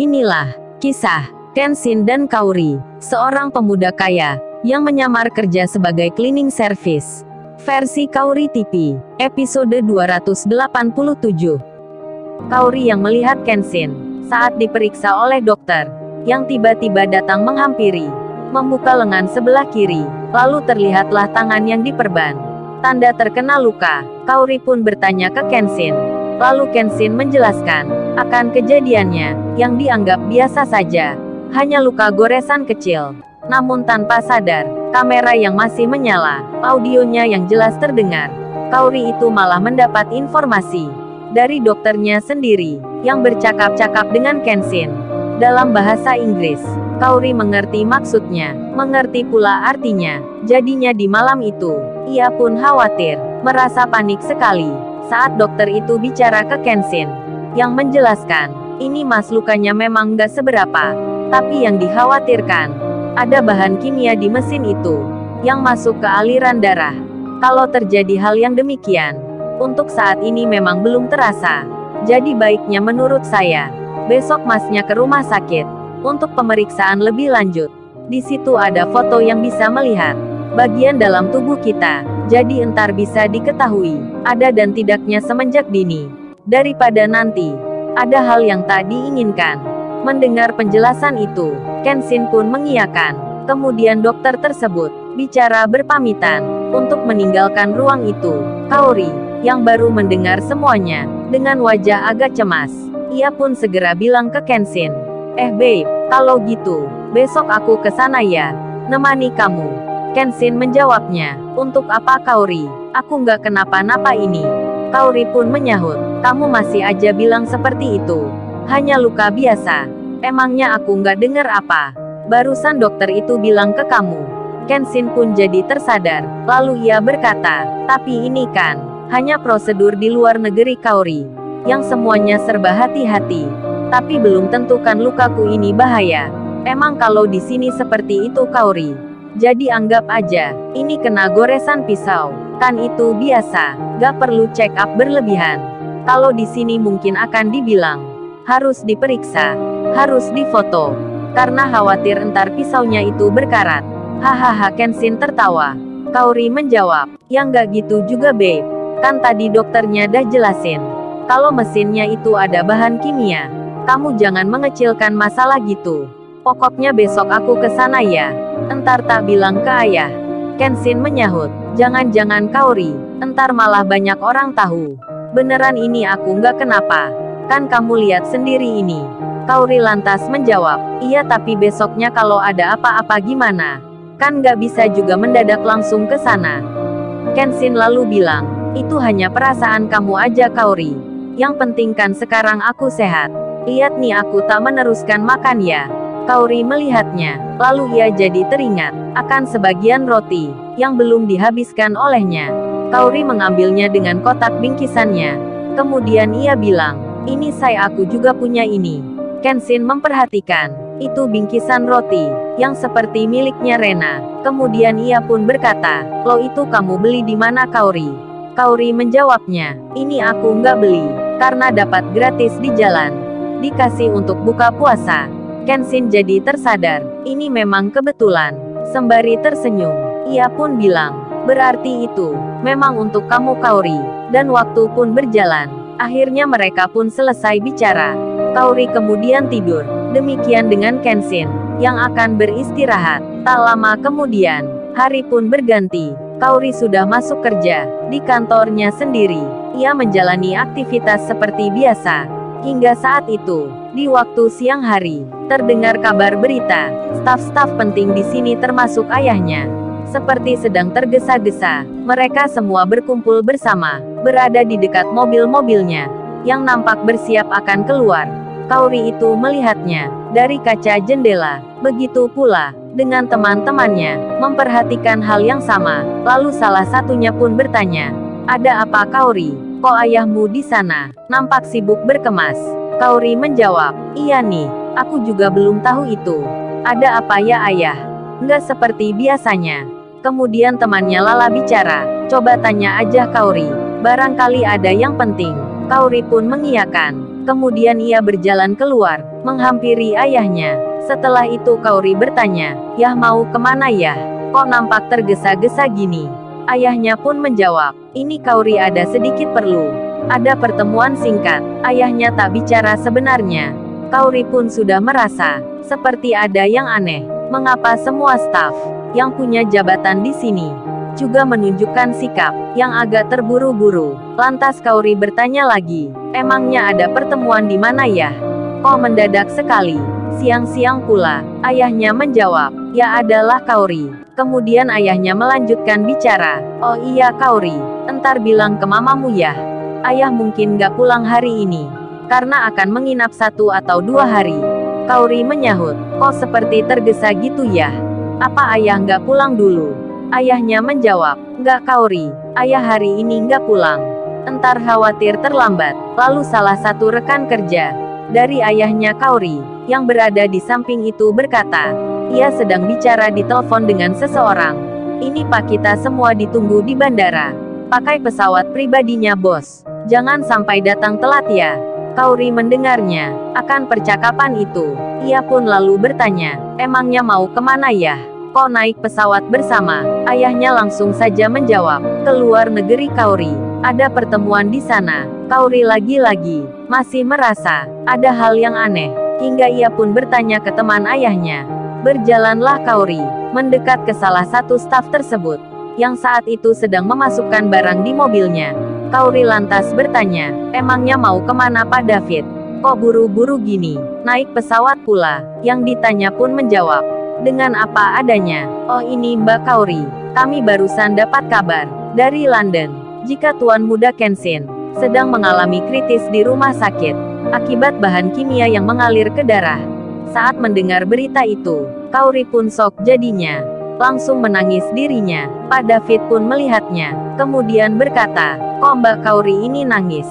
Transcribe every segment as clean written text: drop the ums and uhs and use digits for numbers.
Inilah kisah Kenshin dan Kaori, seorang pemuda kaya yang menyamar kerja sebagai cleaning service. Versi Kaori TV, episode 287. Kaori yang melihat Kenshin saat diperiksa oleh dokter, yang tiba-tiba datang menghampiri, membuka lengan sebelah kiri, lalu terlihatlah tangan yang diperban. Tanda terkena luka. Kaori pun bertanya ke Kenshin. Lalu Kenshin menjelaskan akan kejadiannya, yang dianggap biasa saja. Hanya luka goresan kecil. Namun tanpa sadar, kamera yang masih menyala, audionya yang jelas terdengar. Kaori itu malah mendapat informasi dari dokternya sendiri, yang bercakap-cakap dengan Kenshin dalam bahasa Inggris. Kaori mengerti maksudnya, mengerti pula artinya. Jadinya di malam itu, ia pun khawatir, merasa panik sekali saat dokter itu bicara ke Kenshin, yang menjelaskan, ini mas lukanya memang nggak seberapa, tapi yang dikhawatirkan, ada bahan kimia di mesin itu, yang masuk ke aliran darah. Kalau terjadi hal yang demikian, untuk saat ini memang belum terasa. Jadi baiknya menurut saya, besok masnya ke rumah sakit, untuk pemeriksaan lebih lanjut. Di situ ada foto yang bisa melihat bagian dalam tubuh kita, jadi entar bisa diketahui ada dan tidaknya semenjak dini, daripada nanti ada hal yang tak diinginkan. Mendengar penjelasan itu, Kenshin pun mengiyakan. Kemudian dokter tersebut bicara berpamitan untuk meninggalkan ruang itu. Kaori, yang baru mendengar semuanya, dengan wajah agak cemas, ia pun segera bilang ke Kenshin, babe, kalau gitu, besok aku ke sana ya, nemani kamu. Kenshin menjawabnya, untuk apa Kaori? Aku nggak kenapa-napa ini. Kaori pun menyahut, kamu masih aja bilang seperti itu. Hanya luka biasa. Emangnya aku nggak dengar apa? Barusan dokter itu bilang ke kamu. Kenshin pun jadi tersadar, lalu ia berkata, tapi ini kan hanya prosedur di luar negeri Kaori, yang semuanya serba hati-hati. Tapi belum tentu kan lukaku ini bahaya. Emang kalau di sini seperti itu Kaori? Jadi anggap aja, ini kena goresan pisau, kan itu biasa, gak perlu check up berlebihan. Kalau di sini mungkin akan dibilang, harus diperiksa, harus difoto, karena khawatir entar pisaunya itu berkarat. Hahaha, Kenshin tertawa. Kaori menjawab, yang gak gitu juga babe, kan tadi dokternya dah jelasin, kalau mesinnya itu ada bahan kimia. Kamu jangan mengecilkan masalah gitu. Pokoknya besok aku ke sana ya. Entar tak bilang ke ayah. Kenshin menyahut, jangan-jangan Kaori, entar malah banyak orang tahu. Beneran ini aku nggak kenapa. Kan kamu lihat sendiri ini. Kaori lantas menjawab, iya tapi besoknya kalau ada apa-apa gimana? Kan nggak bisa juga mendadak langsung ke sana. Kenshin lalu bilang, itu hanya perasaan kamu aja Kaori. Yang penting kan sekarang aku sehat. Lihat nih aku tak meneruskan makan ya. Kaori melihatnya, lalu ia jadi teringat akan sebagian roti yang belum dihabiskan olehnya. Kaori mengambilnya dengan kotak bingkisannya. Kemudian ia bilang, ini saya aku juga punya ini. Kenshin memperhatikan, itu bingkisan roti yang seperti miliknya Rena. Kemudian ia pun berkata, lo itu kamu beli di mana Kaori? Kaori menjawabnya, ini aku nggak beli, karena dapat gratis di jalan. Dikasih untuk buka puasa. Kenshin jadi tersadar, ini memang kebetulan. Sembari tersenyum, ia pun bilang, berarti itu memang untuk kamu Kaori. Dan waktu pun berjalan. Akhirnya mereka pun selesai bicara. Kaori kemudian tidur. Demikian dengan Kenshin, yang akan beristirahat. Tak lama kemudian, hari pun berganti. Kaori sudah masuk kerja di kantornya sendiri. Ia menjalani aktivitas seperti biasa. Hingga saat itu, di waktu siang hari, terdengar kabar berita, staf-staf penting di sini termasuk ayahnya, seperti sedang tergesa-gesa. Mereka semua berkumpul bersama, berada di dekat mobil-mobilnya, yang nampak bersiap akan keluar. Kaori itu melihatnya dari kaca jendela, begitu pula dengan teman-temannya, memperhatikan hal yang sama. Lalu salah satunya pun bertanya, ada apa Kaori? Kok ayahmu di sana? Nampak sibuk berkemas. Kaori menjawab, iya nih, aku juga belum tahu itu. Ada apa ya ayah? Nggak seperti biasanya. Kemudian temannya Lala bicara, coba tanya aja Kaori, barangkali ada yang penting. Kaori pun mengiyakan. Kemudian ia berjalan keluar, menghampiri ayahnya. Setelah itu Kaori bertanya, "Yah mau kemana ya? Kok nampak tergesa-gesa gini?" Ayahnya pun menjawab, "Ini Kaori ada sedikit perlu. Ada pertemuan singkat." Ayahnya tak bicara sebenarnya. Kaori pun sudah merasa seperti ada yang aneh. Mengapa semua staf yang punya jabatan di sini juga menunjukkan sikap yang agak terburu-buru? Lantas Kaori bertanya lagi, "Emangnya ada pertemuan di mana ya? Kok mendadak sekali? Siang-siang pula?" Ayahnya menjawab, "Ya adalah Kaori." Kemudian ayahnya melanjutkan bicara, "Oh iya Kaori, entar bilang ke mamamu ya. Ayah mungkin gak pulang hari ini, karena akan menginap 1 atau 2 hari. Kaori menyahut, "Kok seperti tergesa gitu ya? Apa ayah nggak pulang dulu?" Ayahnya menjawab, "Nggak Kaori, ayah hari ini nggak pulang. Entar khawatir terlambat." Lalu salah satu rekan kerja dari ayahnya Kaori, yang berada di samping itu berkata, "Ia sedang bicara di telepon dengan seseorang. Ini Pak, kita semua ditunggu di bandara. Pakai pesawat pribadinya bos. Jangan sampai datang telat ya." Kaori mendengarnya akan percakapan itu. Ia pun lalu bertanya, "Emangnya mau kemana ya? Kok naik pesawat bersama?" Ayahnya langsung saja menjawab, "Ke luar negeri Kaori. Ada pertemuan di sana." Kaori lagi-lagi masih merasa ada hal yang aneh, hingga ia pun bertanya ke teman ayahnya. Berjalanlah Kaori mendekat ke salah satu staf tersebut, yang saat itu sedang memasukkan barang di mobilnya. Kaori lantas bertanya, "Emangnya mau kemana Pak David? Kok buru-buru gini? Naik pesawat pula?" Yang ditanya pun menjawab, dengan apa adanya, "Oh ini Mbak Kaori, kami barusan dapat kabar dari London, jika Tuan Muda Kenshin sedang mengalami kritis di rumah sakit, akibat bahan kimia yang mengalir ke darah." Saat mendengar berita itu, Kaori pun shock jadinya. Langsung menangis dirinya. Pak David pun melihatnya, kemudian berkata, "Kok Mbak Kaori ini nangis?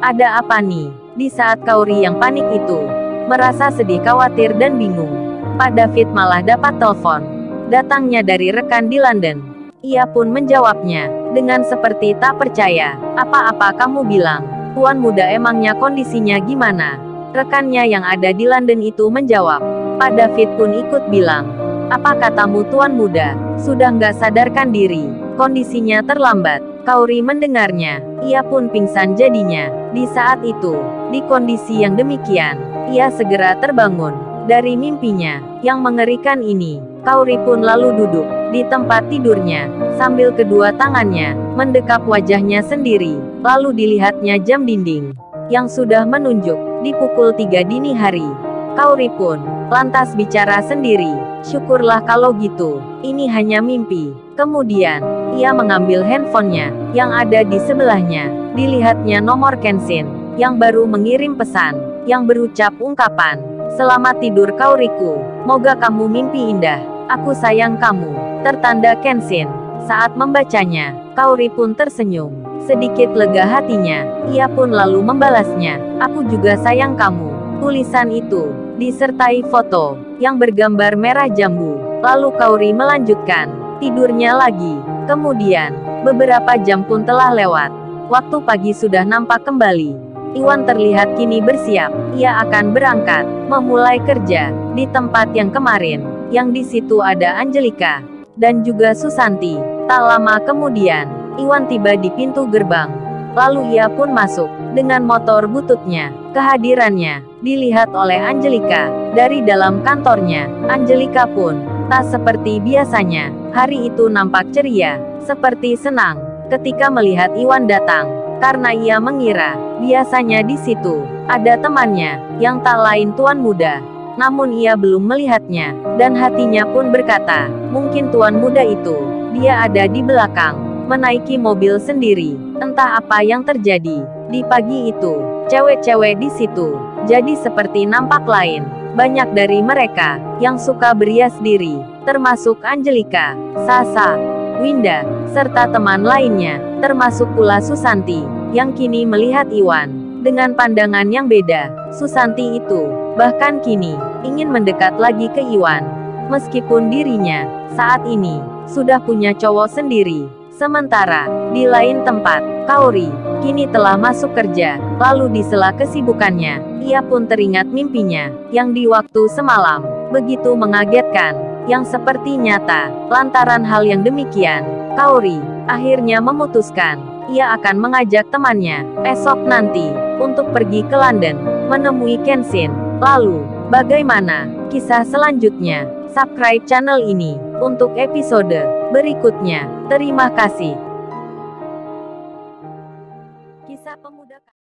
Ada apa nih?" Di saat Kaori yang panik itu merasa sedih, khawatir dan bingung, Pak David malah dapat telepon datangnya dari rekan di London. Ia pun menjawabnya dengan seperti tak percaya, "Apa-apa kamu bilang, Tuan Muda emangnya kondisinya gimana?" Rekannya yang ada di London itu menjawab. Pak David pun ikut bilang, "Apa katamu Tuan Muda? Sudah nggak sadarkan diri, kondisinya terlambat." Kaori mendengarnya, ia pun pingsan jadinya. Di saat itu, di kondisi yang demikian, ia segera terbangun dari mimpinya yang mengerikan ini. Kaori pun lalu duduk di tempat tidurnya, sambil kedua tangannya mendekap wajahnya sendiri. Lalu dilihatnya jam dinding yang sudah menunjuk di pukul 3 dini hari. Kaori pun lantas bicara sendiri, "Syukurlah kalau gitu, ini hanya mimpi." Kemudian, ia mengambil handphonenya yang ada di sebelahnya. Dilihatnya nomor Kenshin yang baru mengirim pesan yang berucap ungkapan, "Selamat tidur Kaoriku, moga kamu mimpi indah. Aku sayang kamu." Tertanda Kenshin. Saat membacanya, Kaori pun tersenyum. Sedikit lega hatinya, ia pun lalu membalasnya, "Aku juga sayang kamu." Tulisan itu disertai foto yang bergambar merah jambu. Lalu Kaori melanjutkan tidurnya lagi. Kemudian, beberapa jam pun telah lewat. Waktu pagi sudah nampak kembali. Iwan terlihat kini bersiap. Ia akan berangkat, memulai kerja di tempat yang kemarin, yang di situ ada Angelika dan juga Susanti. Tak lama kemudian, Iwan tiba di pintu gerbang. Lalu ia pun masuk dengan motor bututnya. Kehadirannya dilihat oleh Angelika dari dalam kantornya. Angelika pun tak seperti biasanya. Hari itu nampak ceria, seperti senang ketika melihat Iwan datang, karena ia mengira biasanya di situ ada temannya yang tak lain Tuan Muda. Namun ia belum melihatnya, dan hatinya pun berkata, mungkin Tuan Muda itu, dia ada di belakang, menaiki mobil sendiri. Entah apa yang terjadi. Di pagi itu, cewek-cewek di situ jadi seperti nampak lain. Banyak dari mereka yang suka berias diri, termasuk Angelika, Sasa, Winda, serta teman lainnya, termasuk pula Susanti, yang kini melihat Iwan dengan pandangan yang beda. Susanti itu bahkan kini ingin mendekat lagi ke Iwan, meskipun dirinya saat ini sudah punya cowok sendiri. Sementara di lain tempat, Kaori kini telah masuk kerja. Lalu di sela kesibukannya, ia pun teringat mimpinya, yang di waktu semalam, begitu mengagetkan, yang seperti nyata. Lantaran hal yang demikian, Kaori akhirnya memutuskan, ia akan mengajak temannya, esok nanti, untuk pergi ke London, menemui Kenshin. Lalu, bagaimana kisah selanjutnya? Subscribe channel ini, untuk episode berikutnya. Terima kasih.